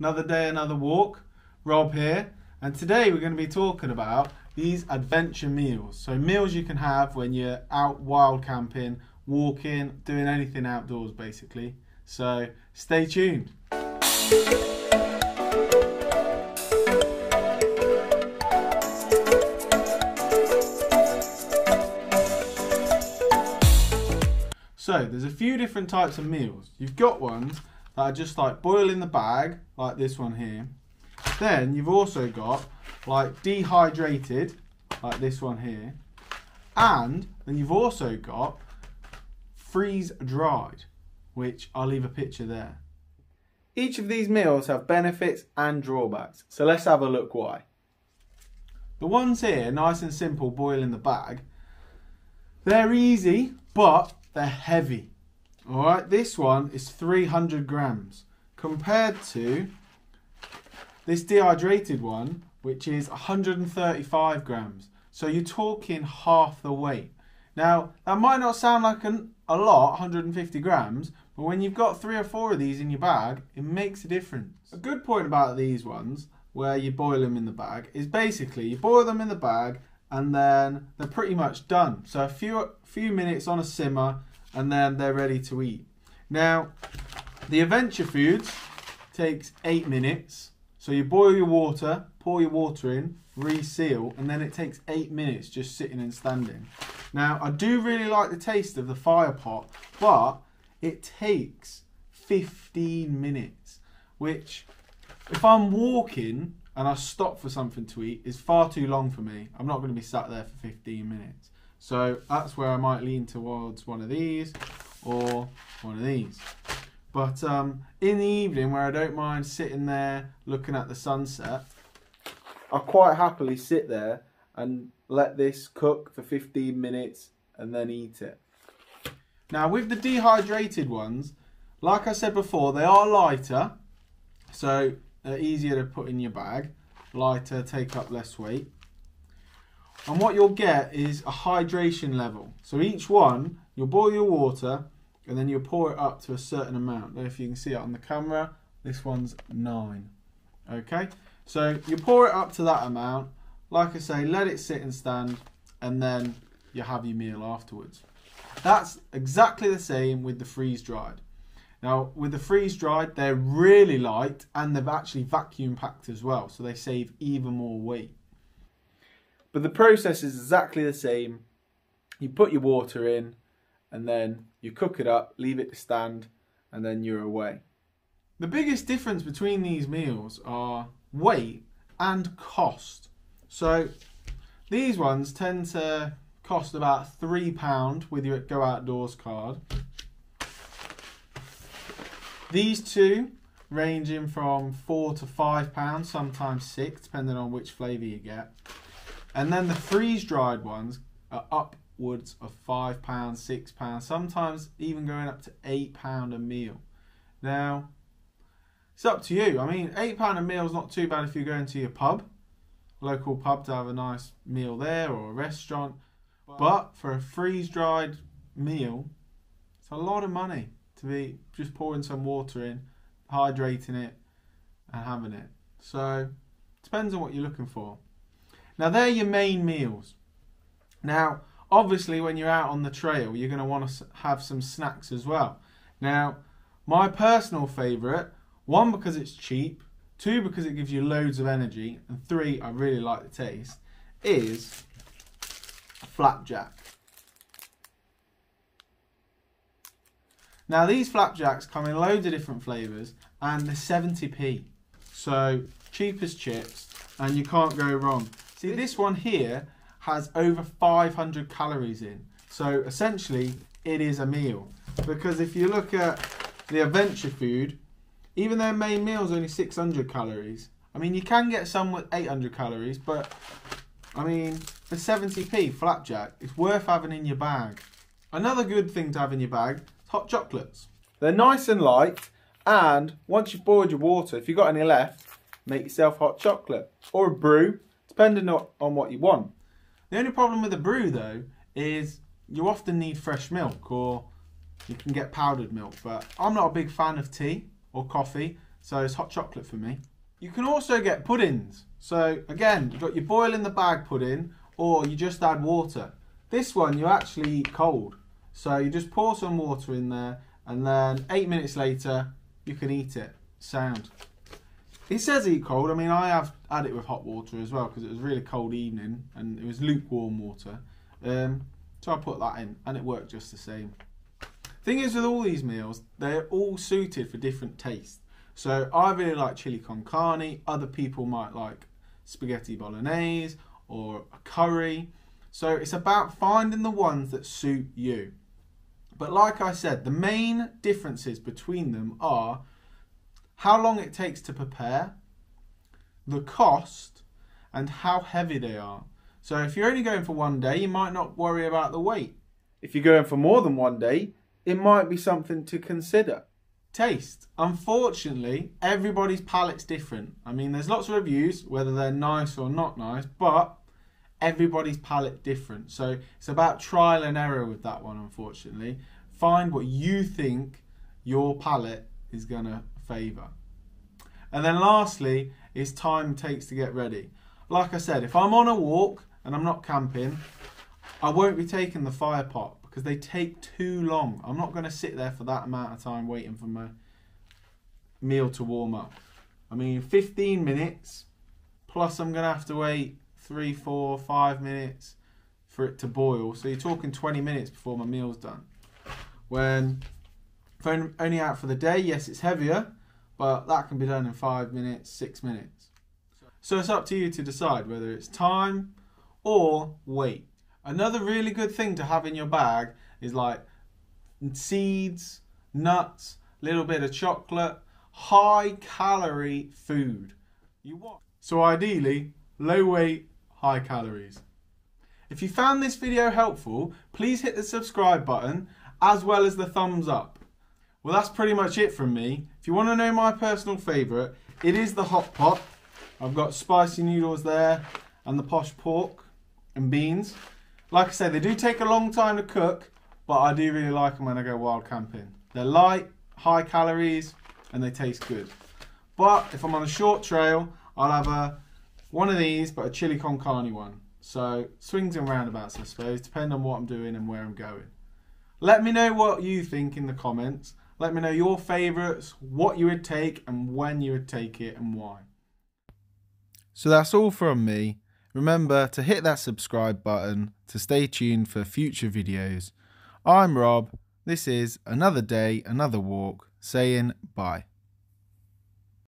Another day, another walk. Rob here, and today we're going to be talking about these adventure meals. So meals you can have when you're out wild camping, walking, doing anything outdoors basically. So stay tuned. So there's a few different types of meals. You've got ones that are just like boil in the bag, like this one here. Then you've also got like dehydrated, like this one here. And then you've also got freeze dried, which I'll leave a picture there. Each of these meals have benefits and drawbacks. So let's have a look why. The ones here, nice and simple, boil in the bag. They're easy, but they're heavy. Alright, this one is 300 grams compared to this dehydrated one, which is 135 grams. So you're talking half the weight. Now, that might not sound like a lot, 150 grams, but when you've got 3 or 4 of these in your bag, it makes a difference. A good point about these ones, where you boil them in the bag, is basically you boil them in the bag and then they're pretty much done. So a few minutes on a simmer and then they're ready to eat. Now, the adventure foods takes 8 minutes. So you boil your water, pour your water in, reseal, and then it takes 8 minutes just sitting and standing. Now, I do really like the taste of the fire pot, but it takes 15 minutes, which if I'm walking and I stop for something to eat is far too long for me. I'm not going to be sat there for 15 minutes. So that's where I might lean towards one of these or one of these. But in the evening, where I don't mind sitting there looking at the sunset, I'll quite happily sit there and let this cook for 15 minutes and then eat it. Now with the dehydrated ones, like I said before, they are lighter, so they're easier to put in your bag, lighter, take up less weight. And what you'll get is a hydration level. So each one, you'll boil your water and then you'll pour it up to a certain amount. I don't know if you can see it on the camera, this one's 9. Okay, so you pour it up to that amount. Like I say, let it sit and stand, and then you have your meal afterwards. That's exactly the same with the freeze dried. Now with the freeze dried, they're really light and they've actually vacuum packed as well, so they save even more weight. But the process is exactly the same. You put your water in and then you cook it up, leave it to stand, and then you're away. The biggest difference between these meals are weight and cost. So these ones tend to cost about £3 with your Go Outdoors card. These two ranging from £4 to £5, sometimes £6, depending on which flavour you get. And then the freeze-dried ones are upwards of £5, £6, sometimes even going up to £8 a meal. Now, it's up to you. I mean, £8 a meal is not too bad if you're going to your pub, local pub, to have a nice meal there, or a restaurant. But for a freeze-dried meal, it's a lot of money to be just pouring some water in, hydrating it, and having it. So, it depends on what you're looking for. Now, they're your main meals. Now, obviously, when you're out on the trail, you're going to want to have some snacks as well. Now, my personal favourite, 1, because it's cheap, 2, because it gives you loads of energy, and 3, I really like the taste, is Flapjack. Now, these Flapjacks come in loads of different flavours, and they're 70p. So, cheap as chips, and you can't go wrong. See, this one here has over 500 calories in. So essentially, it is a meal. Because if you look at the adventure food, even though main meal is only 600 calories, I mean, you can get some with 800 calories, but I mean, for 70p Flapjack, it's worth having in your bag. Another good thing to have in your bag is hot chocolates. They're nice and light, and once you've boiled your water, if you've got any left, make yourself hot chocolate or a brew, depending on what you want. The only problem with a brew though is you often need fresh milk, or you can get powdered milk, but I'm not a big fan of tea or coffee, so it's hot chocolate for me. You can also get puddings. So again, you've got your boil in the bag pudding, or you just add water. This one you actually eat cold. So you just pour some water in there, and then 8 minutes later, you can eat it. Sound. It says eat cold. I mean, I have had it with hot water as well, because it was a really cold evening, and it was lukewarm water. So I put that in, and it worked just the same. Thing is, with all these meals, they're all suited for different tastes. So I really like chili con carne. Other people might like spaghetti bolognese or a curry. So it's about finding the ones that suit you. But like I said, the main differences between them are how long it takes to prepare, the cost, and how heavy they are. So if you're only going for one day, you might not worry about the weight. If you're going for more than one day, it might be something to consider. Taste. Unfortunately, everybody's palate's different. I mean, there's lots of reviews, whether they're nice or not nice, but everybody's palate different. So it's about trial and error with that one, unfortunately. Find what you think your palate is going to favour. And then lastly, is time it takes to get ready. Like I said, if I'm on a walk and I'm not camping, I won't be taking the fire pot, because they take too long. I'm not going to sit there for that amount of time waiting for my meal to warm up. I mean, 15 minutes, plus I'm going to have to wait 3, 4, 5 minutes for it to boil. So you're talking 20 minutes before my meal's done. When if I'm only out for the day, yes, it's heavier, but that can be done in 5 minutes, 6 minutes. So it's up to you to decide whether it's time or weight. Another really good thing to have in your bag is like seeds, nuts, a little bit of chocolate, high calorie food. So ideally, low weight, high calories. If you found this video helpful, please hit the subscribe button as well as the thumbs up. Well, that's pretty much it from me. If you want to know my personal favourite, it is the hot pot. I've got spicy noodles there and the posh pork and beans. Like I said, they do take a long time to cook, but I do really like them when I go wild camping. They're light, high calories, and they taste good. But if I'm on a short trail, I'll have one of these, but a chili con carne one. So swings and roundabouts, I suppose, depending on what I'm doing and where I'm going. Let me know what you think in the comments. Let me know your favourites, what you would take, and when you would take it, and why. So that's all from me. Remember to hit that subscribe button to stay tuned for future videos. I'm Rob. This is another day, another walk, saying bye.